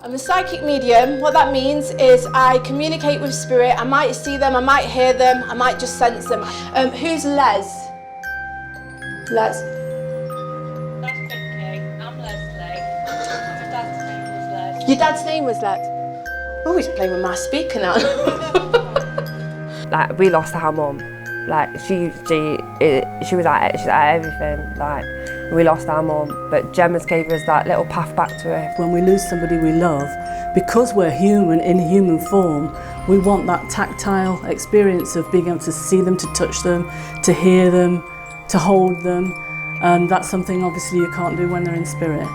I'm a psychic medium. What that means is I communicate with spirit. I might see them, I might hear them, I might just sense them. Who's Les? Les? That's Vicky. I'm Leslie. My dad's name was Les. Your dad's name was Les? Oh, he's playing with my speaker now. Like, we lost our mum. Like, she was at everything. Like, we lost our mum, but Gemma's gave us that little path back to her. When we lose somebody we love, because we're human in human form, we want that tactile experience of being able to see them, to touch them, to hear them, to hold them, and that's something obviously you can't do when they're in spirit.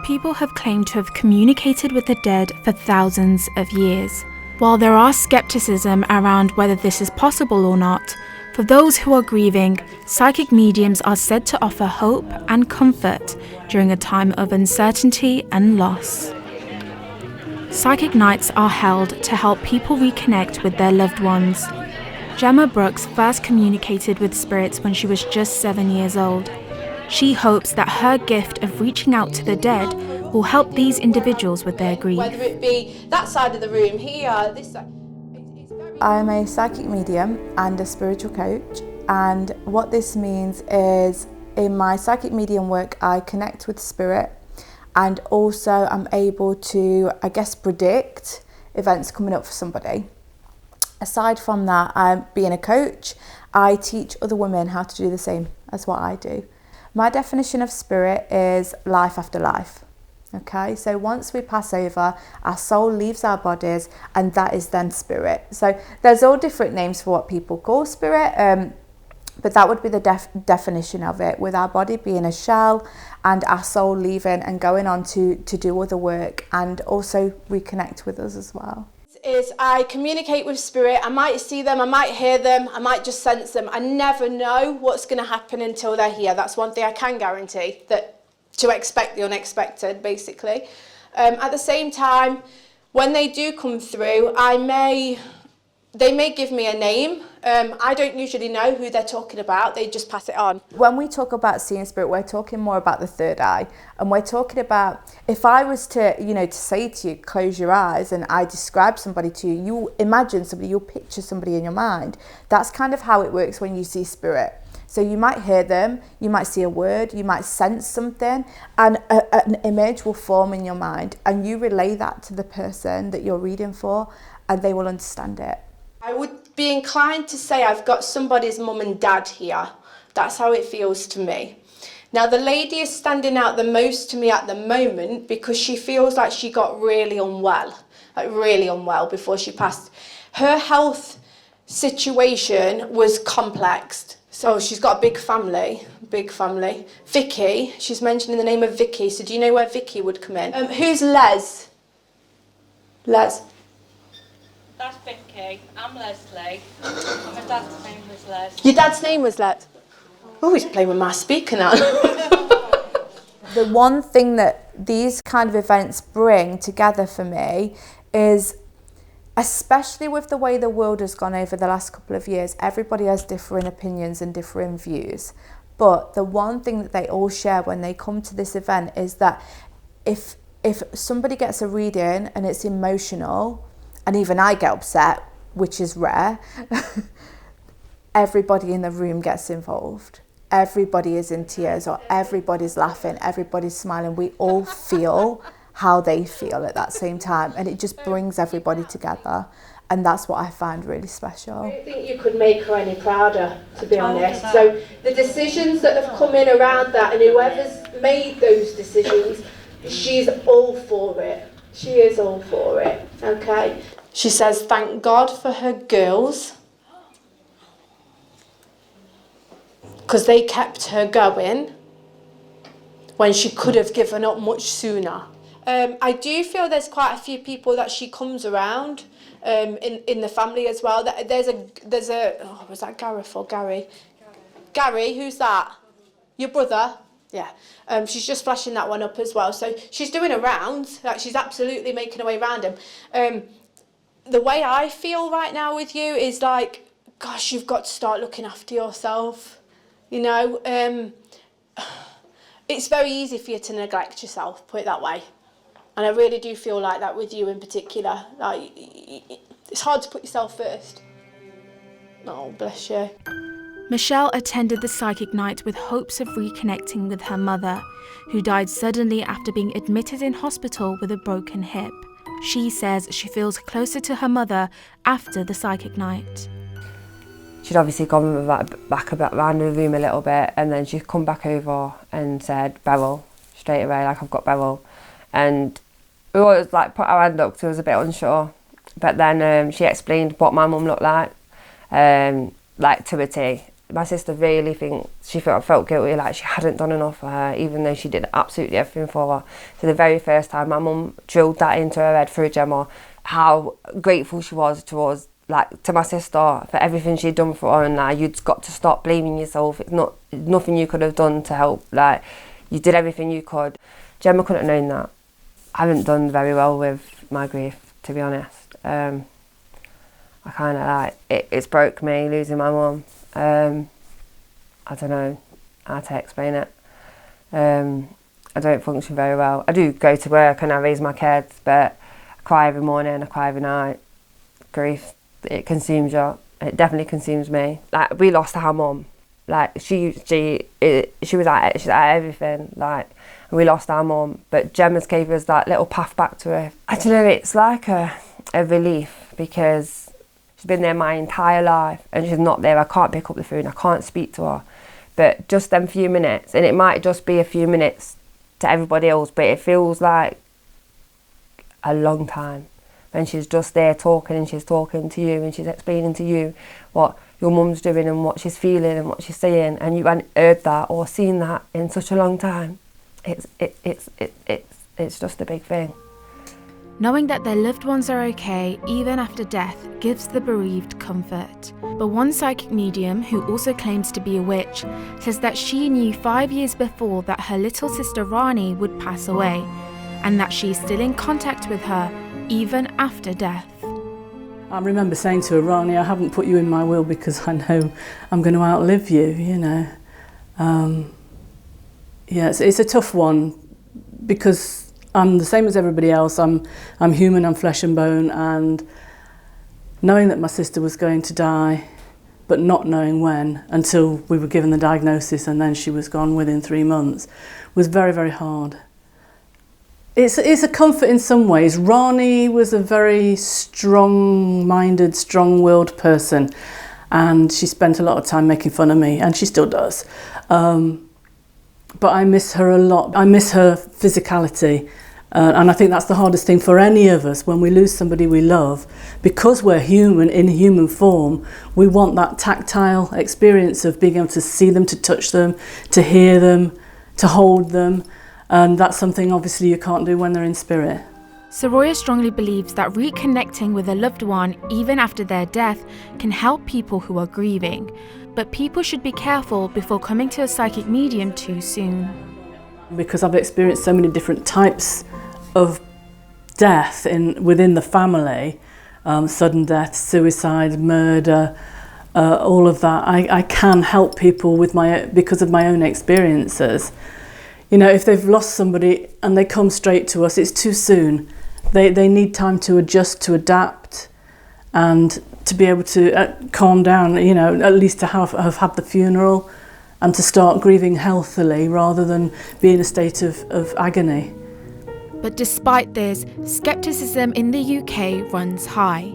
People have claimed to have communicated with the dead for thousands of years. While there are skepticism around whether this is possible or not, for those who are grieving, psychic mediums are said to offer hope and comfort during a time of uncertainty and loss. Psychic nights are held to help people reconnect with their loved ones. Gemma Brooks first communicated with spirits when she was just 7 years old. She hopes that her gift of reaching out to the dead will help these individuals with their grief. Whether it be that side of the room here, this side. I'm a psychic medium and a spiritual coach, and what this means is in my psychic medium work I connect with spirit, and also I'm able to, I guess, predict events coming up for somebody. Aside from that, being a coach, I teach other women how to do the same as what I do. My definition of spirit is life after life. Okay, so once we pass over, our soul leaves our bodies, and that is then spirit. So there's all different names for what people call spirit, but that would be the definition of it, with our body being a shell and our soul leaving and going on to do other work and also reconnect with us as well. Is I communicate with spirit. I might see them, I might hear them, I might just sense them. I never know what's going to happen until they're here. That's one thing I can guarantee, that to expect the unexpected, basically. At the same time, when they do come through, they may give me a name. I don't usually know who they're talking about, they just pass it on. When we talk about seeing spirit, we're talking more about the third eye, and we're talking about, if I was to, to say to you, close your eyes, and I describe somebody to you, you imagine somebody, you'll picture somebody in your mind. That's kind of how it works when you see spirit. So you might hear them, you might see a word, you might sense something, and an image will form in your mind, and you relay that to the person that you're reading for, and they will understand it. I would be inclined to say I've got somebody's mum and dad here. That's how it feels to me. Now, the lady is standing out the most to me at the moment because she feels like she got really unwell before she passed. Her health situation was complex. So she's got a big family. Vicky, she's mentioning the name of Vicky. So do you know where Vicky would come in? Who's Les? Les? That's Vicky. I'm Leslie. My dad's name was Les. Your dad's name was Les? Oh, he's playing with my speaker now. The one thing that these kind of events bring together for me is, especially with the way the world has gone over the last couple of years, everybody has differing opinions and differing views. But the one thing that they all share when they come to this event is that if somebody gets a reading and it's emotional, and even I get upset, which is rare, everybody in the room gets involved. Everybody is in tears, or everybody's laughing, everybody's smiling. We all feel how they feel at that same time, and it just brings everybody together, and that's what I find really special. I don't think you could make her any prouder, to be honest. So the decisions that have come in around that, and whoever's made those decisions, she's all for it. She is all for it, okay? She says, thank God for her girls, because they kept her going when she could have given up much sooner. I do feel there's quite a few people that she comes around in the family as well. There's a oh, was that Gareth or Gary? Gary, who's that? Your brother? Yeah. She's just flashing that one up as well. So she's doing a round. Like, she's absolutely making her way around him. the way I feel right now with you is like, gosh, you've got to start looking after yourself. You know, it's very easy for you to neglect yourself, put it that way. And I really do feel like that with you in particular. Like, it's hard to put yourself first. Oh, bless you. Michelle attended the psychic night with hopes of reconnecting with her mother, who died suddenly after being admitted in hospital with a broken hip. She says she feels closer to her mother after the psychic night. She'd obviously gone back around the room a little bit, and then she'd come back over and said, Beryl, straight away, like, I've got Beryl. And we always like put our hand up because I was a bit unsure. But then she explained what my mum looked like to a T. My sister really thinks she felt guilty, like she hadn't done enough for her, even though she did absolutely everything for her. So the very first time my mum drilled that into her head through Gemma, how grateful she was towards, like, to my sister for everything she'd done for her, and like, you'd got to stop blaming yourself. It's nothing you could have done to help. Like, you did everything you could. Gemma couldn't have known that. I haven't done very well with my grief, to be honest. I kind of like it's broke me losing my mum. I don't know how to explain it. I don't function very well. I do go to work and I raise my kids, but I cry every morning, I cry every night. Grief, it consumes you. It definitely consumes me. Like, we lost our mum. Like, she was at everything. Like, and we lost our mum, but Gemma's gave us that little path back to her. I don't know, it's like a relief, because she's been there my entire life and she's not there. I can't pick up the phone, I can't speak to her. But just them few minutes, and it might just be a few minutes to everybody else, but it feels like a long time. And she's just there talking, and she's talking to you, and she's explaining to you what your mum's doing and what she's feeling and what she's saying, and you hadn't heard that or seen that in such a long time. It's just a big thing. Knowing that their loved ones are okay even after death gives the bereaved comfort. But one psychic medium, who also claims to be a witch, says that she knew 5 years before that her little sister Rani would pass away, and that she's still in contact with her even after death. I remember saying to her, Rani, I haven't put you in my will because I know I'm going to outlive you, you know. Yeah, it's a tough one, because I'm the same as everybody else. I'm human, I'm flesh and bone, and knowing that my sister was going to die, but not knowing when, until we were given the diagnosis and then she was gone within 3 months, was very, very hard. It's a comfort in some ways. Rani was a very strong-minded, strong-willed person, and she spent a lot of time making fun of me, and she still does. But I miss her a lot. I miss her physicality, and I think that's the hardest thing for any of us when we lose somebody we love. Because we're human, in human form, we want that tactile experience of being able to see them, to touch them, to hear them, to hold them. And that's something obviously you can't do when they're in spirit. Soraya strongly believes that reconnecting with a loved one even after their death can help people who are grieving, but people should be careful before coming to a psychic medium too soon. Because I've experienced so many different types of death within the family, sudden death, suicide, murder, all of that, I can help people because of my own experiences. You know, if they've lost somebody and they come straight to us, it's too soon. They need time to adjust, to adapt, and to be able to calm down, you know, at least to have had the funeral and to start grieving healthily rather than be in a state of agony. But despite this, skepticism in the UK runs high.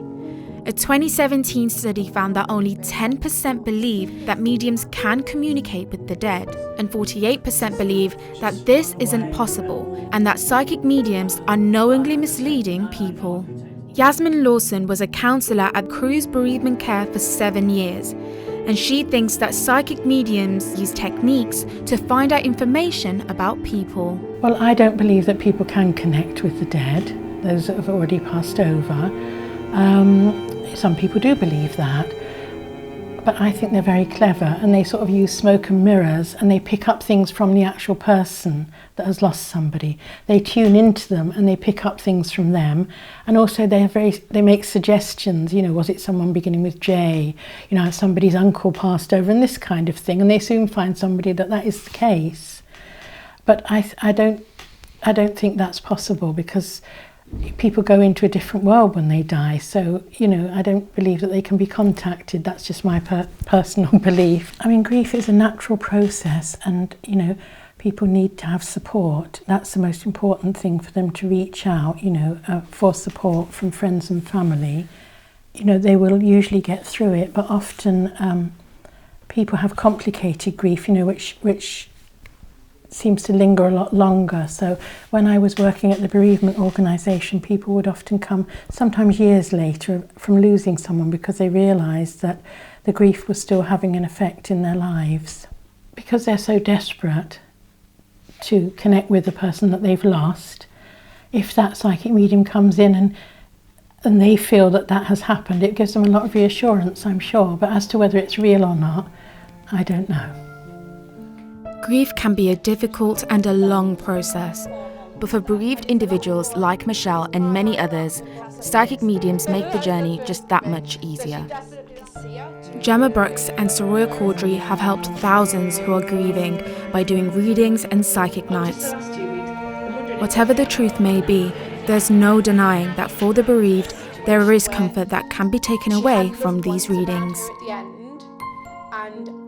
A 2017 study found that only 10% believe that mediums can communicate with the dead, and 48% believe that this isn't possible and that psychic mediums are knowingly misleading people. Yasmin Lawson was a counsellor at Cruz Bereavement Care for 7 years, and she thinks that psychic mediums use techniques to find out information about people. Well, I don't believe that people can connect with the dead, those that have already passed over. Some people do believe that. but I think they're very clever, and they sort of use smoke and mirrors, and they pick up things from the actual person that has lost somebody. They tune into them and they pick up things from them, and also they make suggestions. You know, was it someone beginning with J? You know, somebody's uncle passed over, and this kind of thing, and they soon find somebody that is the case. But I don't think that's possible, because people go into a different world when they die. So, you know, I don't believe that they can be contacted. That's just my personal belief. I mean, grief is a natural process, and, you know, people need to have support. That's the most important thing, for them to reach out, you know, for support from friends and family. You know, they will usually get through it, but often people have complicated grief, you know, which seems to linger a lot longer. So when I was working at the bereavement organisation, people would often come, sometimes years later, from losing someone, because they realised that the grief was still having an effect in their lives. Because they're so desperate to connect with the person that they've lost, if that psychic medium comes in and they feel that has happened, it gives them a lot of reassurance, I'm sure. But as to whether it's real or not, I don't know. Grief can be a difficult and a long process, but for bereaved individuals like Michelle and many others, psychic mediums make the journey just that much easier. Gemma Brooks and Soraya Caudry have helped thousands who are grieving by doing readings and psychic nights. Whatever the truth may be, there's no denying that for the bereaved, there is comfort that can be taken away from these readings. At the end, and